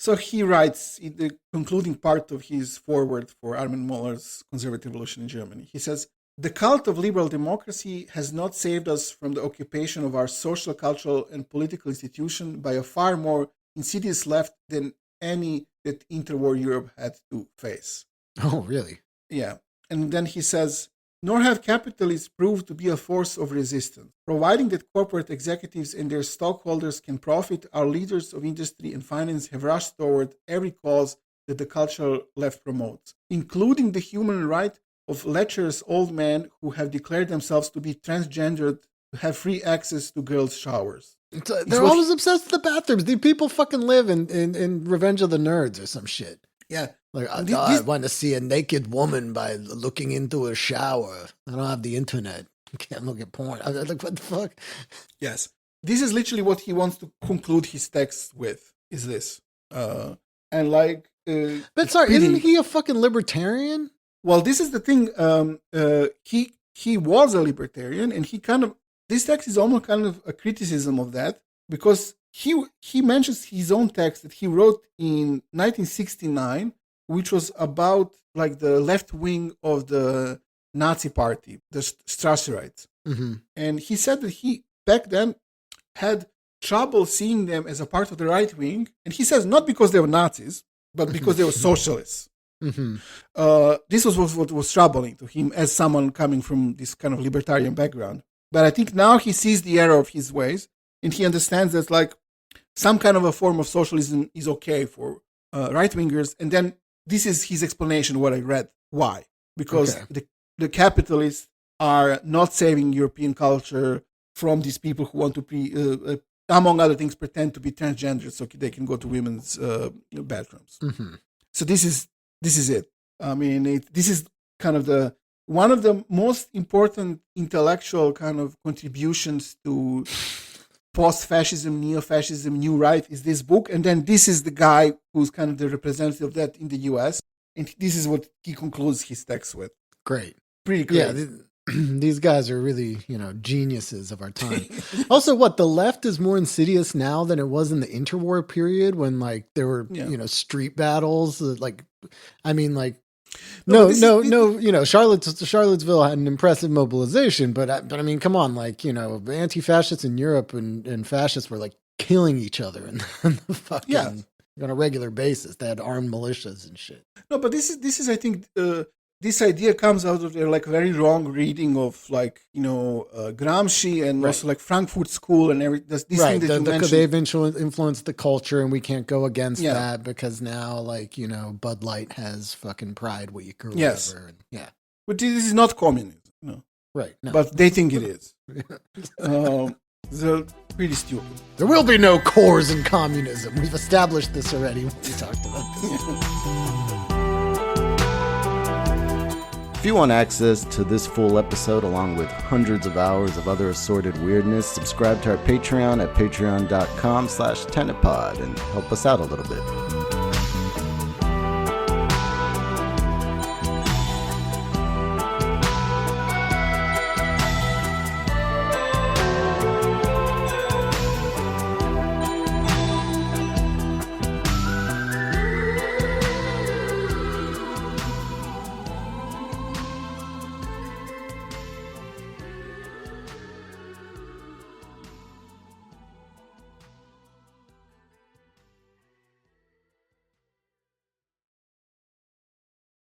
So he writes in the concluding part of his foreword for Armin Mohler's Conservative Revolution in Germany. He says, "The cult of liberal democracy has not saved us from the occupation of our social, cultural, and political institution by a far more insidious left than any that interwar Europe had to face." Oh, really? Yeah. And then he says, "Nor have capitalists proved to be a force of resistance. Providing that corporate executives and their stockholders can profit, our leaders of industry and finance have rushed toward every cause that the cultural left promotes, including the human right of lecherous old men who have declared themselves to be transgendered to have free access to girls' showers." They're always obsessed with the bathrooms. These people fucking live in Revenge of the Nerds or some shit. Yeah. Like, I want to see a naked woman by looking into a shower. I don't have the internet. I can't look at porn. I'm like, what the fuck? Yes. This is literally what he wants to conclude his text with, is this. But sorry, isn't he a fucking libertarian? Well, this is the thing. He was a libertarian, and this text is almost kind of a criticism of that, because he mentions his own text that he wrote in 1969, which was about like the left wing of the Nazi party, the Strasserites. Mm-hmm. And he said that he back then had trouble seeing them as a part of the right wing. And he says not because they were Nazis, but because they were socialists. Mm-hmm. This was what was troubling to him as someone coming from this kind of libertarian background. But I think now he sees the error of his ways, and he understands that like some kind of a form of socialism is okay for right-wingers. And then this is his explanation, what I read. Why? Because the capitalists are not saving European culture from these people who want to among other things, pretend to be transgender so they can go to women's bathrooms. Mm-hmm. So this is it. I mean, this is kind of one of the most important intellectual kind of contributions to post-fascism, neo-fascism, new right is this book. And then this is the guy who's kind of the representative of that in the US. And this is what he concludes his text with. Great. Pretty great. Yeah, these guys are really, geniuses of our time. Also, the left is more insidious now than it was in the interwar period when like there were, street battles. Charlottesville had an impressive mobilization, but I mean, come on, anti-fascists in Europe and fascists were like killing each other and the fucking on a regular basis. They had armed militias and shit. No, but this is I think this idea comes out of their like very wrong reading of Gramsci and also like Frankfurt School and everything. This thing that you mentioned. They've influenced the culture, and we can't go against that because now Bud Light has fucking Pride Week or whatever. Yeah, but this is not communism, no. Right? No. But they think it is. They're pretty stupid. There will be no cores in communism. We've established this already when we talked about this. If you want access to this full episode along with hundreds of hours of other assorted weirdness, subscribe to our Patreon at patreon.com/tenetpod and help us out a little bit.